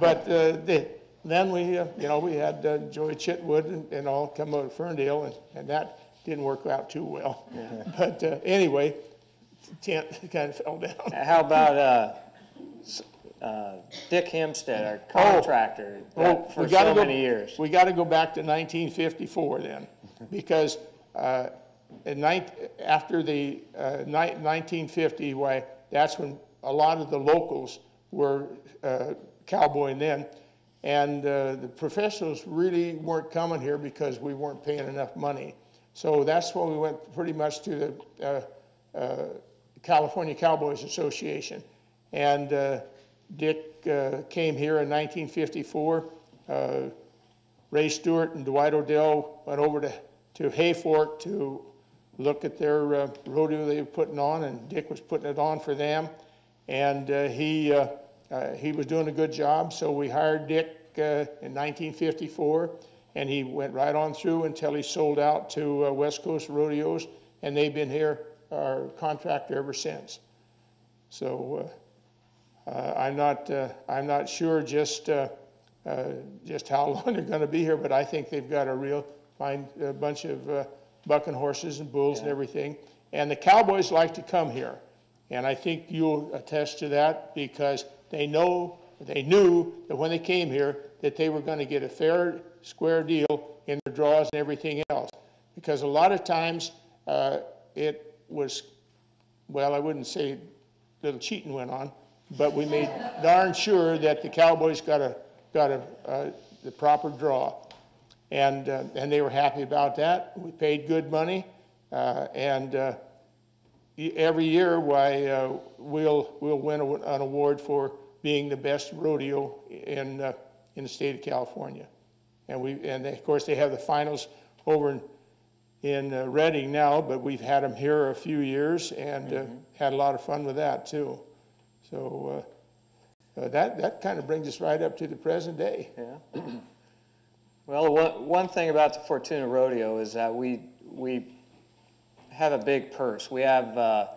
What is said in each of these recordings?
But then we, we had Joey Chitwood and all come out of Ferndale, and that didn't work out too well. Yeah. But anyway, tent kind of fell down. How about Dick Hempstead, our contractor, for so many years? We got to go back to 1954 then, because after the 1950, that's when a lot of the locals were cowboying then, and the professionals really weren't coming here because we weren't paying enough money. So that's when we went pretty much to the California Cowboys Association. And Dick came here in 1954. Ray Stewart and Dwight Odell went over to Hayfork to look at their rodeo they were putting on, and Dick was putting it on for them. And he was doing a good job, so we hired Dick in 1954, and he went right on through until he sold out to West Coast Rodeos, and they've been here, our contractor, ever since. So I'm not sure just how long they're going to be here, but I think they've got a real fine bunch of bucking horses and bulls and everything. And the Cowboys like to come here, and I think you'll attest to that, because they knew that when they came here that they were going to get a fair, square deal in their draws and everything else. Because a lot of times it was, well, I wouldn't say little cheating went on, but we made darn sure that the Cowboys got the proper draw, and they were happy about that. We paid good money, and every year we'll win an award for being the best rodeo in the state of California, and of course they have the finals over in Reading now, but we've had them here a few years and had a lot of fun with that too. So that kind of brings us right up to the present day. Yeah. Well, one thing about the Fortuna Rodeo is that we have a big purse. We have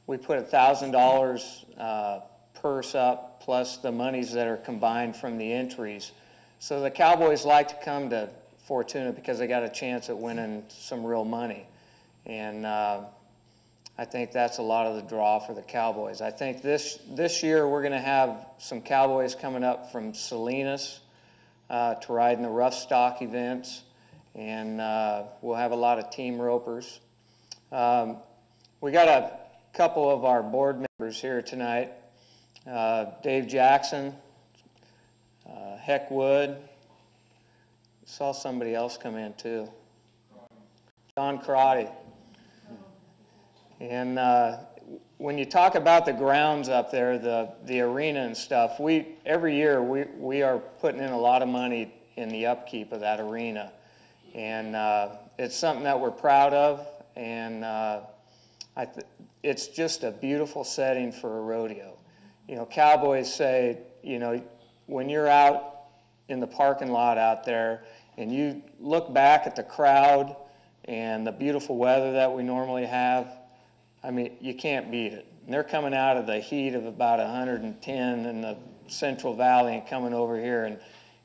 we put $1,000 purse up, plus the monies that are combined from the entries. So the Cowboys like to come to Fortuna because they got a chance at winning some real money. And I think that's a lot of the draw for the Cowboys. I think this year we're going to have some Cowboys coming up from Salinas to ride in the rough stock events, and we'll have a lot of team ropers. We got a couple of our board members here tonight. Dave Jackson, Heck Wood. Saw somebody else come in too. John Karate. And when you talk about the grounds up there, the arena and stuff, every year we are putting in a lot of money in the upkeep of that arena. And it's something that we're proud of, and it's just a beautiful setting for a rodeo. Cowboys say, when you're out in the parking lot out there and you look back at the crowd and the beautiful weather that we normally have, I mean, you can't beat it. And they're coming out of the heat of about 110 in the Central Valley and coming over here,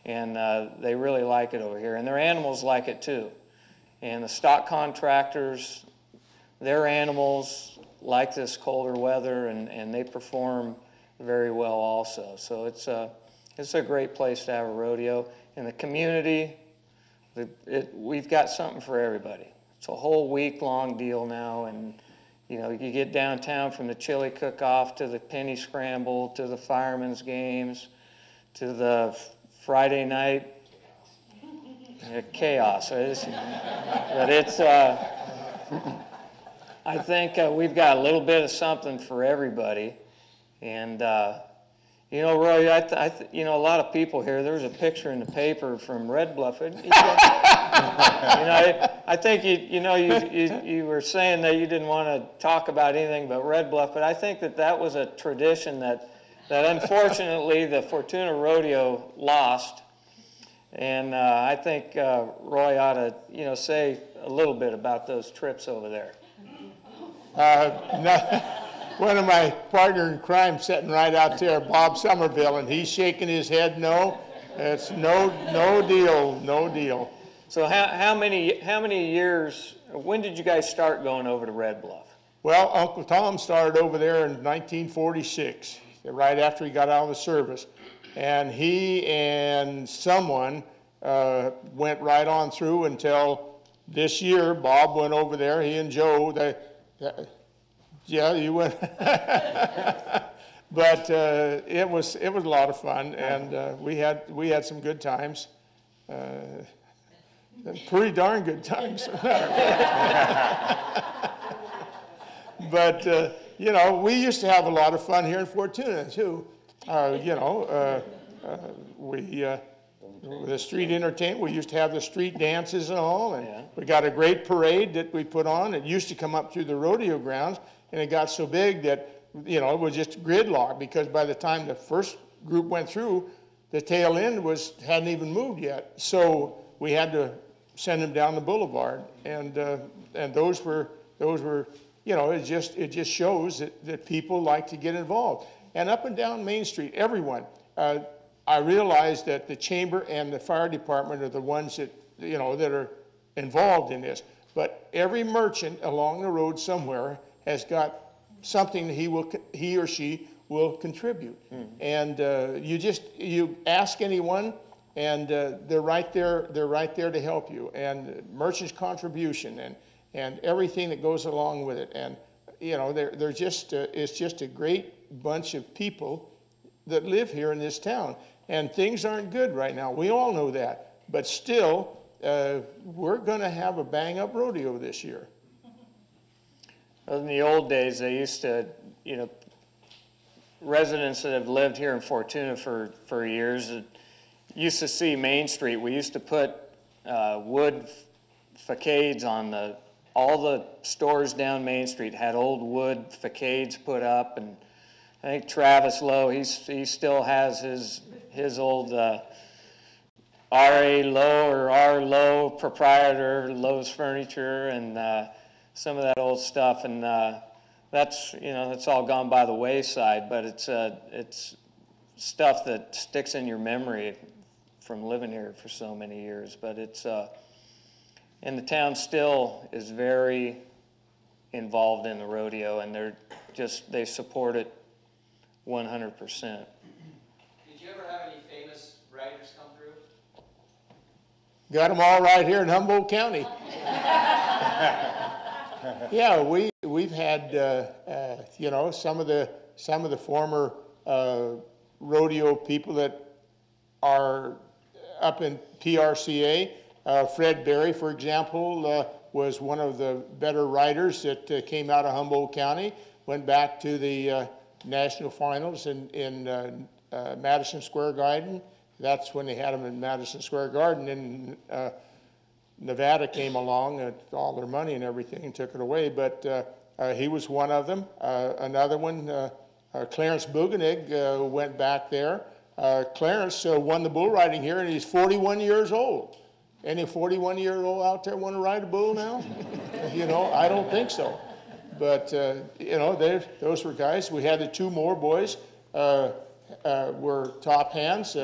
and they really like it over here. And their animals like it too. And the stock contractors, their animals like this colder weather, and they perform very well also. So it's a great place to have a rodeo. In the community, we've got something for everybody. It's a whole week-long deal now, and you get downtown from the chili cook-off to the penny scramble to the firemen's games to the Friday night chaos. But it's I think we've got a little bit of something for everybody. And Roy, a lot of people here. There was a picture in the paper from Red Bluff. I think you were saying that you didn't want to talk about anything but Red Bluff, but I think that was a tradition that unfortunately the Fortuna Rodeo lost. And I think Roy ought to say a little bit about those trips over there. one of my partner in crime sitting right out there, Bob Somerville, and he's shaking his head no. It's no deal, no deal. So how many years, when did you guys start going over to Red Bluff? Well, Uncle Tom started over there in 1946, right after he got out of the service. And he and someone went right on through until this year. Bob went over there, he and Joe. Yeah, you went. But it was a lot of fun, and we had some good times. Pretty darn good times. But, you know, we used to have a lot of fun here in Fortuna, too. You know, the street entertainment, we used to have the street dances and all, and we got a great parade that we put on. It used to come up through the rodeo grounds, and it got so big that, you know, it was just gridlock, because by the time the first group went through, the tail end hadn't even moved yet. So we had to send them down the boulevard, and those were, you know, it just shows that people like to get involved. And up and down Main Street, everyone. I realize that the chamber and the fire department are the ones that, you know, that are involved in this. But every merchant along the road somewhere has got something he or she will contribute. And you ask anyone, and they're right there to help you. And merchant's contribution and everything that goes along with it. And you know, they're just it's just a great bunch of people that live here in this town. And things aren't good right now. We all know that. But still, we're going to have a bang-up rodeo this year. In the old days, they used to, you know, residents that have lived here in Fortuna for years used to see Main Street. We used to put wood facades on all the stores down Main Street had old wood facades put up, and I think Travis Lowe, he still has his old R.A. Lowe or R. Lowe, proprietor, Lowe's Furniture, and some of that old stuff, and that's, you know, that's all gone by the wayside, but it's stuff that sticks in your memory from living here for so many years. But it's and the town still is very involved in the rodeo, and they support it 100%. Did you ever have any famous riders come through? Got them all right here in Humboldt County. Yeah, we've had you know, some of the former rodeo people that are up in PRCA. Fred Berry, for example, was one of the better riders that came out of Humboldt County. Went back to the national finals in Madison Square Garden. That's when they had them in Madison Square Garden. And Nevada came along and all their money and everything and took it away. But he was one of them. Another one, Clarence Buganig, went back there. Clarence won the bull riding here, and he's 41 years old. Any 41-year-old out there want to ride a bull now? You know, I don't think so. But, you know, those were guys. We had the two more boys were top hands.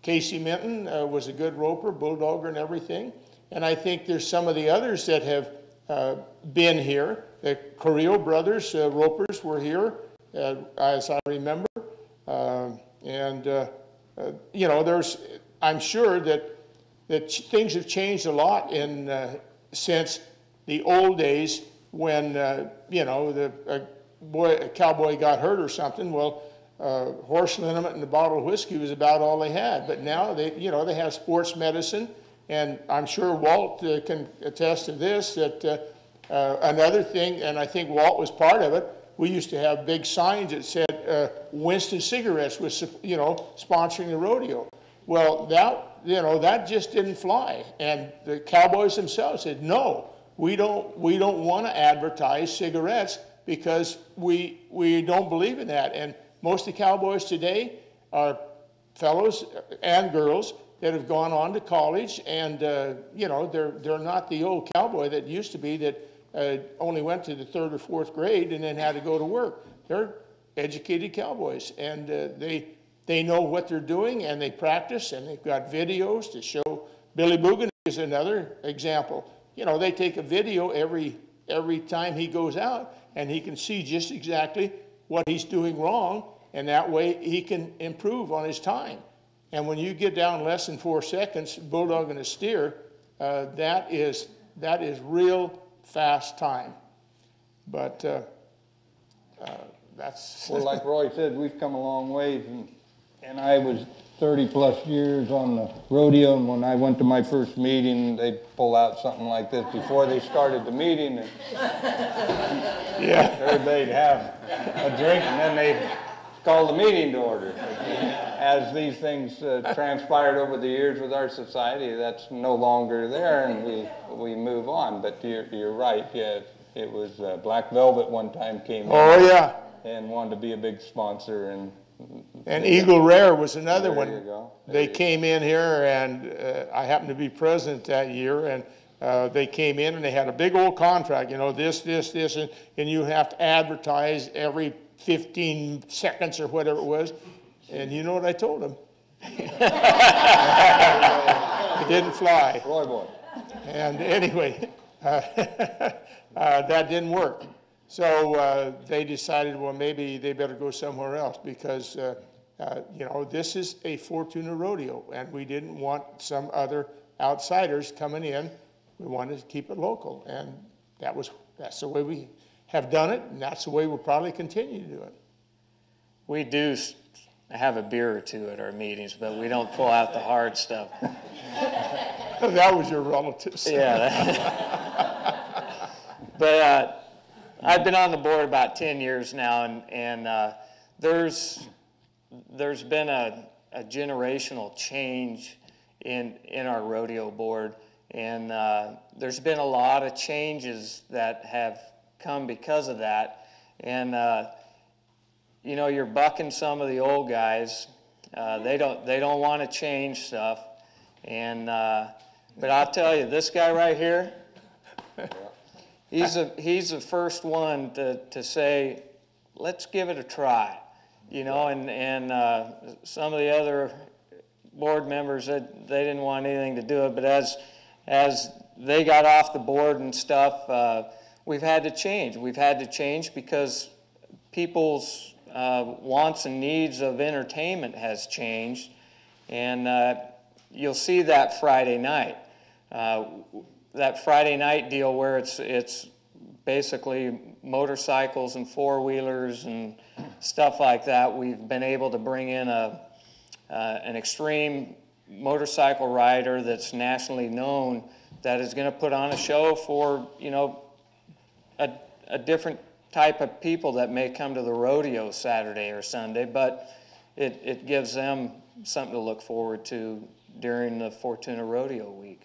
Casey Minton was a good roper, bulldogger and everything. And I think there's some of the others that have been here. The Carrillo brothers, ropers, were here, as I remember. You know, I'm sure that things have changed a lot since the old days when, you know, a cowboy got hurt or something. Well, horse liniment and a bottle of whiskey was about all they had. But now you know, they have sports medicine, and I'm sure Walt can attest to this, that another thing, and I think Walt was part of it, we used to have big signs that said Winston Cigarettes was, you know, sponsoring the rodeo. Well, that just didn't fly. And the cowboys themselves said, no, we don't want to advertise cigarettes because we don't believe in that. And most of the cowboys today are fellows and girls that have gone on to college, and you know, they're not the old cowboy that used to be, that only went to the 3rd or 4th grade and then had to go to work. They're educated cowboys, and they know what they're doing, and they practice, and they've got videos to show. Billy Boogan is another example. You know, they take a video every time he goes out, and he can see just exactly what he's doing wrong, and that way he can improve on his time. And when you get down less than 4 seconds, bulldogging a steer, that is real fast time. But that's... Well, like Roy said, we've come a long ways, and I was 30-plus years on the rodeo, and when I went to my first meeting, they'd pull out something like this before they started the meeting, and yeah, everybody'd have a drink, and then they'd call the meeting to order. As these things transpired over the years with our society, that's no longer there, and we move on. But you're right, yeah, it was Black Velvet one time came in. Oh, yeah. And wanted to be a big sponsor, and Eagle Rare was another one. There you go. They came in here, and I happened to be president that year, and they came in and they had a big old contract, you know, this, and you have to advertise every 15 seconds or whatever it was. And you know what I told them? It didn't fly. Roy boy. And anyway, that didn't work. So they decided, well, maybe they better go somewhere else because, you know, this is a Fortuna rodeo, and we didn't want some other outsiders coming in. We wanted to keep it local, and that's the way we have done it, and that's the way we'll probably continue to do it. We do have a beer or two at our meetings, but we don't pull out the hard stuff. That was your relatives. Yeah. But I've been on the board about 10 years now, and there's been a generational change in our rodeo board, and there's been a lot of changes that have come because of that. And you know, you're bucking some of the old guys. They don't want to change stuff. And but I'll tell you, this guy right here, he's the first one to say, let's give it a try. You know, and some of the other board members, they didn't want anything to do it. But as they got off the board and stuff, we've had to change. We've had to change because people's wants and needs of entertainment has changed, and you'll see that Friday night. That Friday night deal where it's basically motorcycles and four-wheelers and stuff like that. We've been able to bring in an extreme motorcycle rider that's nationally known that is going to put on a show for, you know, a different type of people that may come to the rodeo Saturday or Sunday, but it gives them something to look forward to during the Fortuna Rodeo week.